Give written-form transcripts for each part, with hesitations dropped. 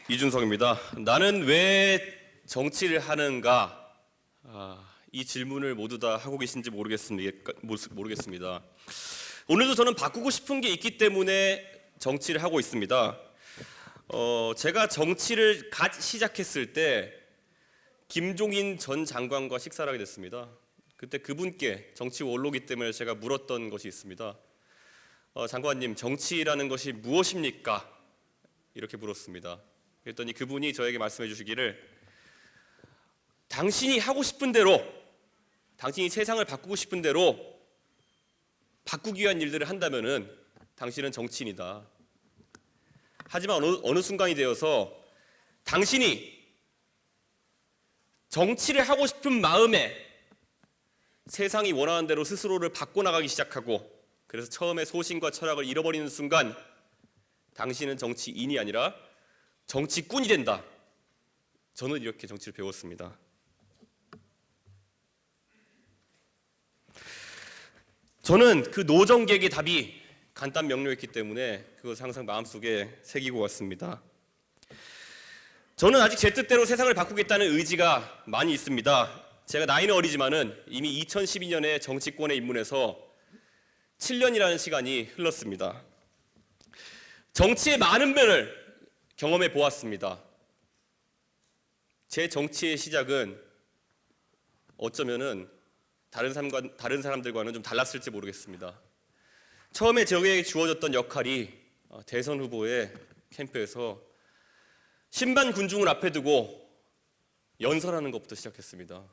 이준석입니다. 나는 왜 정치를 하는가? 이 질문을 모두 다 하고 계신지 모르겠습니다. 오늘도 저는 바꾸고 싶은 게 있기 때문에 정치를 하고 있습니다. 제가 정치를 시작했을 때 김종인 전 장관과 식사를 하게 됐습니다. 그때 그분께 정치 원로기 때문에 제가 물었던 것이 있습니다. 장관님, 정치라는 것이 무엇입니까? 이렇게 물었습니다. 그랬더니 그분이 저에게 말씀해 주시기를, 당신이 하고 싶은 대로, 당신이 세상을 바꾸고 싶은 대로 바꾸기 위한 일들을 한다면은 당신은 정치인이다. 하지만 어느 순간이 되어서 당신이 정치를 하고 싶은 마음에 세상이 원하는 대로 스스로를 바꿔나가기 시작하고, 그래서 처음에 소신과 철학을 잃어버리는 순간 당신은 정치인이 아니라 정치꾼이 된다. 저는 이렇게 정치를 배웠습니다. 저는 그 노정객의 답이 간단 명료했기 때문에 그것을 항상 마음속에 새기고 왔습니다. 저는 아직 제 뜻대로 세상을 바꾸겠다는 의지가 많이 있습니다. 제가 나이는 어리지만은 이미 2012년에 정치권에 입문해서 7년이라는 시간이 흘렀습니다. 정치의 많은 면을 경험해 보았습니다. 제 정치의 시작은 어쩌면은 다른 사람들과는 좀 달랐을지 모르겠습니다. 처음에 저에게 주어졌던 역할이 대선 후보의 캠프에서 신반 군중을 앞에 두고 연설하는 것부터 시작했습니다.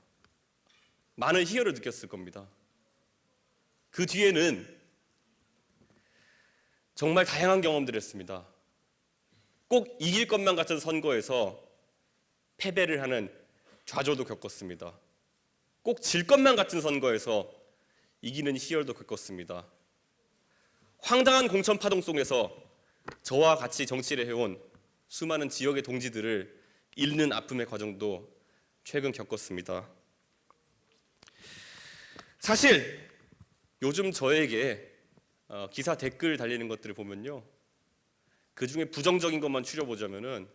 많은 희열을 느꼈을 겁니다. 그 뒤에는 정말 다양한 경험들을 했습니다. 꼭 이길 것만 같은 선거에서 패배를 하는 좌절도 겪었습니다. 꼭 질 것만 같은 선거에서 이기는 희열도 겪었습니다. 황당한 공천 파동 속에서 저와 같이 정치를 해온 수많은 지역의 동지들을 잃는 아픔의 과정도 최근 겪었습니다. 사실 요즘 저에게 기사 댓글 달리는 것들을 보면요, 그 중에 부정적인 것만 추려보자면은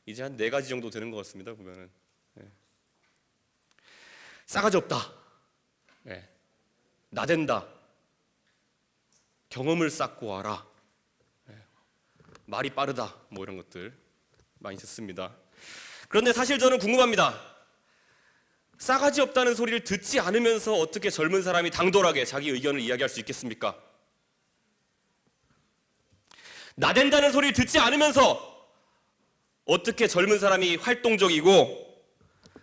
이제 한 4가지 정도 되는 것 같습니다. 보면은 싸가지 없다, 나댄다, 경험을 쌓고 와라, 말이 빠르다, 뭐 이런 것들 많이 듣습니다. 그런데 사실 저는 궁금합니다. 싸가지 없다는 소리를 듣지 않으면서 어떻게 젊은 사람이 당돌하게 자기 의견을 이야기할 수 있겠습니까? 나댄다는 소리를 듣지 않으면서 어떻게 젊은 사람이 활동적이고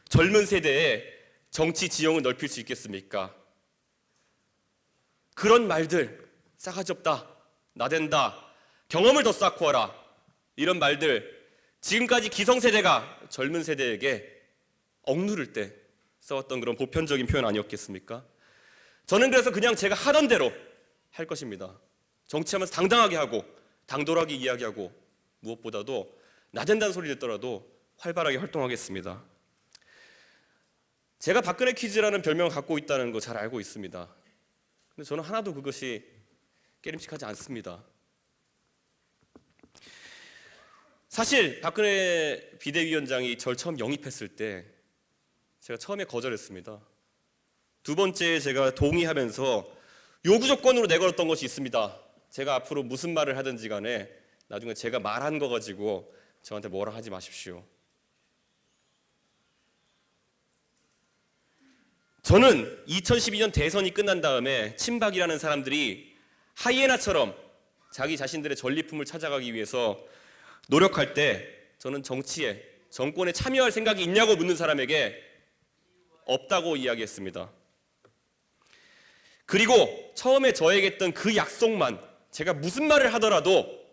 젊은 세대에 정치 지형을 넓힐 수 있겠습니까? 그런 말들, 싸가지 없다, 나댄다, 경험을 더 쌓고 와라, 이런 말들 지금까지 기성세대가 젊은 세대에게 억누를 때 써왔던 그런 보편적인 표현 아니었겠습니까? 저는 그래서 그냥 제가 하던 대로 할 것입니다. 정치하면서 당당하게 하고 당돌하게 이야기하고 무엇보다도 나댄다는 소리 듣더라도 활발하게 활동하겠습니다. 제가 박근혜 퀴즈라는 별명을 갖고 있다는 거 잘 알고 있습니다. 근데 저는 하나도 그것이 깨림칙하지 않습니다. 사실 박근혜 비대위원장이 절 처음 영입했을 때 제가 처음에 거절했습니다. 두 번째 제가 동의하면서 요구 조건으로 내걸었던 것이 있습니다. 제가 앞으로 무슨 말을 하든지 간에 나중에 제가 말한 거 가지고 저한테 뭐라 하지 마십시오. 저는 2012년 대선이 끝난 다음에 친박이라는 사람들이 하이에나처럼 자기 자신들의 전리품을 찾아가기 위해서 노력할 때 저는 정치에, 정권에 참여할 생각이 있냐고 묻는 사람에게 없다고 이야기했습니다. 그리고 처음에 저에게 했던 그 약속만, 제가 무슨 말을 하더라도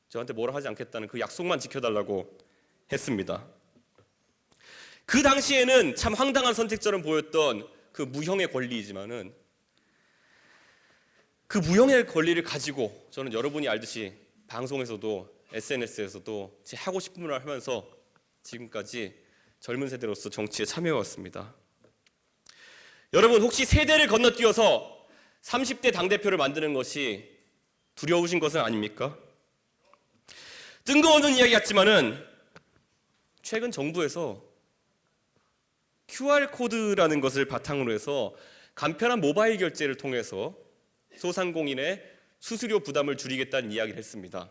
저한테 뭐라 하지 않겠다는 그 약속만 지켜달라고 했습니다. 그 당시에는 참 황당한 선택처럼 보였던 그 무형의 권리이지만은 그 무형의 권리를 가지고 저는 여러분이 알듯이 방송에서도 SNS에서도 제 하고 싶은 말을 하면서 지금까지 젊은 세대로서 정치에 참여해왔습니다. 여러분, 혹시 세대를 건너뛰어서 30대 당대표를 만드는 것이 두려우신 것은 아닙니까? 뜬금없는 이야기 같지만은 최근 정부에서 QR코드라는 것을 바탕으로 해서 간편한 모바일 결제를 통해서 소상공인의 수수료 부담을 줄이겠다는 이야기를 했습니다.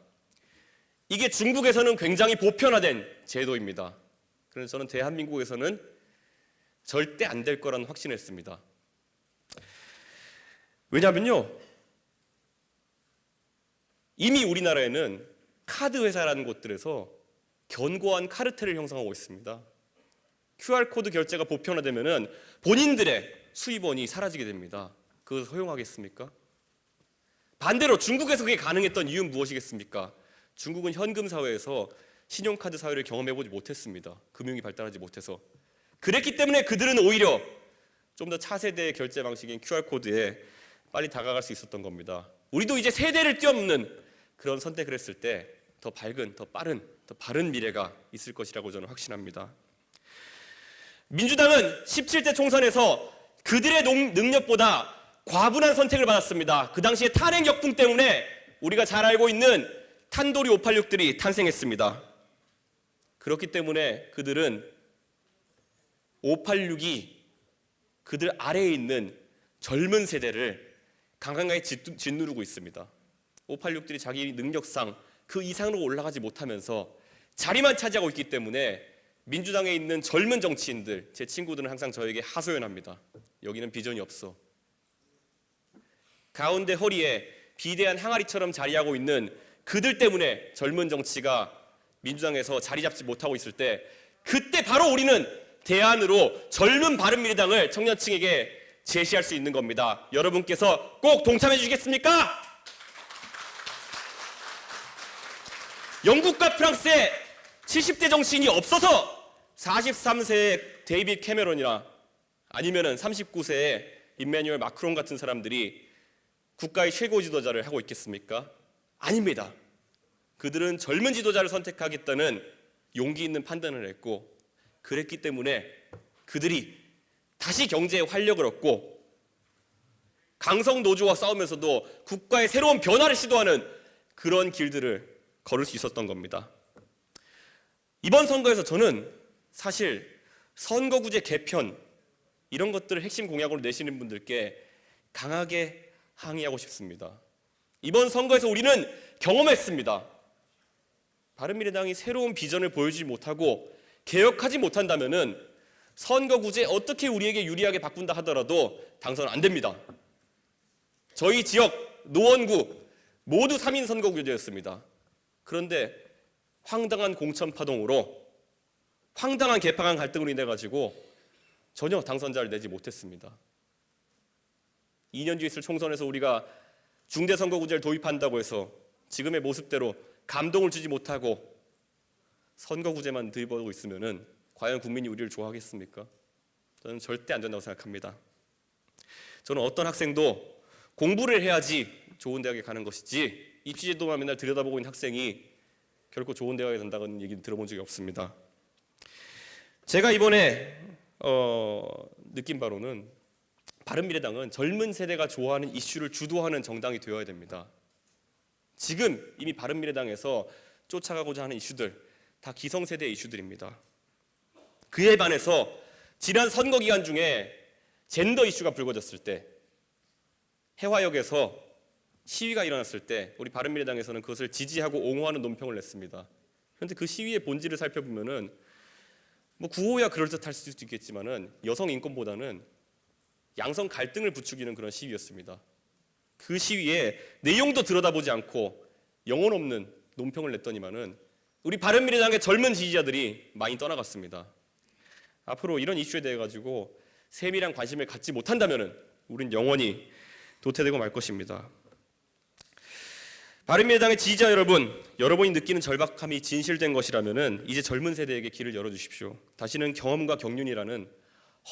이게 중국에서는 굉장히 보편화된 제도입니다. 그래서 저는 대한민국에서는 절대 안 될 거라는 확신을 했습니다. 왜냐하면요, 이미 우리나라에는 카드 회사라는 곳들에서 견고한 카르텔을 형성하고 있습니다. QR코드 결제가 보편화되면은 본인들의 수입원이 사라지게 됩니다. 그것을 허용하겠습니까? 반대로 중국에서 그게 가능했던 이유는 무엇이겠습니까? 중국은 현금 사회에서 신용카드 사회를 경험해보지 못했습니다. 금융이 발달하지 못해서. 그랬기 때문에 그들은 오히려 좀 더 차세대의 결제 방식인 QR코드에 빨리 다가갈 수 있었던 겁니다. 우리도 이제 세대를 뛰어넘는 그런 선택을 했을 때 더 밝은, 더 빠른, 더 바른 미래가 있을 것이라고 저는 확신합니다. 민주당은 17대 총선에서 그들의 능력보다 과분한 선택을 받았습니다. 그 당시에 탄핵 역풍 때문에 우리가 잘 알고 있는 탄도리 586들이 탄생했습니다. 그렇기 때문에 그들은 586이 그들 아래에 있는 젊은 세대를 강하게 짓누르고 있습니다. 586들이 자기 능력상 그 이상으로 올라가지 못하면서 자리만 차지하고 있기 때문에 민주당에 있는 젊은 정치인들, 제 친구들은 항상 저에게 하소연합니다. 여기는 비전이 없어. 가운데 허리에 비대한 항아리처럼 자리하고 있는 그들 때문에 젊은 정치가 민주당에서 자리 잡지 못하고 있을 때, 그때 바로 우리는 대안으로 젊은 바른미래당을 청년층에게 제시할 수 있는 겁니다. 여러분께서 꼭 동참해 주시겠습니까? 영국과 프랑스에 70대 정치인이 없어서 43세의 데이빗 캐메론이나 아니면은 39세의 임마뉴엘 마크롱 같은 사람들이 국가의 최고 지도자를 하고 있겠습니까? 아닙니다. 그들은 젊은 지도자를 선택하겠다는 용기 있는 판단을 했고, 그랬기 때문에 그들이 다시 경제에 활력을 얻고 강성 노조와 싸우면서도 국가의 새로운 변화를 시도하는 그런 길들을 걸을 수 있었던 겁니다. 이번 선거에서 저는 사실 선거구제 개편 이런 것들을 핵심 공약으로 내시는 분들께 강하게 항의하고 싶습니다. 이번 선거에서 우리는 경험했습니다. 바른미래당이 새로운 비전을 보여주지 못하고 개혁하지 못한다면은 선거구제 어떻게 우리에게 유리하게 바꾼다 하더라도 당선 안 됩니다. 저희 지역 노원구 모두 3인 선거구제였습니다. 그런데 황당한 공천파동으로, 황당한 개파간 갈등으로 인해 가지고 전혀 당선자를 내지 못했습니다. 2년 뒤에 있을 총선에서 우리가 중대선거구제를 도입한다고 해서 지금의 모습대로 감동을 주지 못하고 선거구제만 들이보고 있으면은 과연 국민이 우리를 좋아하겠습니까? 저는 절대 안 된다고 생각합니다. 저는 어떤 학생도 공부를 해야지 좋은 대학에 가는 것이지 입시제도만 맨날 들여다보고 있는 학생이 결코 좋은 대학에 간다는 얘기는 들어본 적이 없습니다. 제가 이번에 느낀 바로는 바른미래당은 젊은 세대가 좋아하는 이슈를 주도하는 정당이 되어야 됩니다. 지금 이미 바른미래당에서 쫓아가고자 하는 이슈들 다 기성세대의 이슈들입니다. 그에 반해서 지난 선거 기간 중에 젠더 이슈가 불거졌을 때, 해화역에서 시위가 일어났을 때 우리 바른미래당에서는 그것을 지지하고 옹호하는 논평을 냈습니다. 그런데 그 시위의 본질을 살펴보면은 뭐 구호야 그럴듯할 수도 있겠지만은 여성 인권보다는 양성 갈등을 부추기는 그런 시위였습니다. 그 시위에 내용도 들여다보지 않고 영혼 없는 논평을 냈더니만은 우리 바른미래당의 젊은 지지자들이 많이 떠나갔습니다. 앞으로 이런 이슈에 대해 가지고 세밀한 관심을 갖지 못한다면은 우린 영원히 도태되고 말 것입니다. 바른미래당의 지지자 여러분, 여러분이 느끼는 절박함이 진실된 것이라면은 이제 젊은 세대에게 길을 열어주십시오. 다시는 경험과 경륜이라는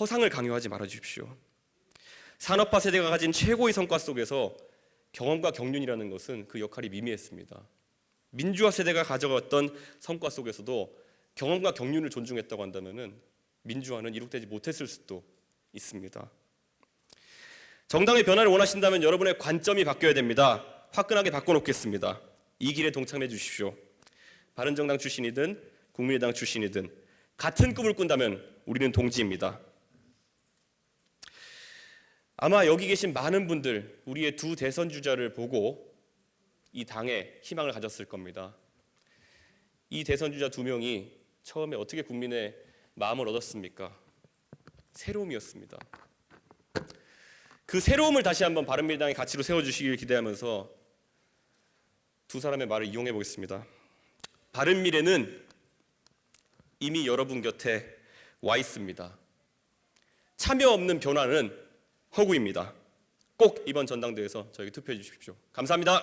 허상을 강요하지 말아주십시오. 산업화 세대가 가진 최고의 성과 속에서 경험과 경륜이라는 것은 그 역할이 미미했습니다. 민주화 세대가 가져갔던 성과 속에서도 경험과 경륜을 존중했다고 한다면은 민주화는 이룩되지 못했을 수도 있습니다. 정당의 변화를 원하신다면 여러분의 관점이 바뀌어야 됩니다. 화끈하게 바꿔놓겠습니다. 이 길에 동참해 주십시오. 바른정당 출신이든 국민의당 출신이든 같은 꿈을 꾼다면 우리는 동지입니다. 아마 여기 계신 많은 분들 우리의 두 대선 주자를 보고 이 당에 희망을 가졌을 겁니다. 이 대선 주자 두 명이 처음에 어떻게 국민의 마음을 얻었습니까? 새로움이었습니다. 그 새로움을 다시 한번 바른미래당의 가치로 세워주시길 기대하면서 두 사람의 말을 이용해 보겠습니다. 바른미래는 이미 여러분 곁에 와 있습니다. 참여 없는 변화는 허구입니다. 꼭 이번 전당대회에서 저에게 투표해 주십시오. 감사합니다.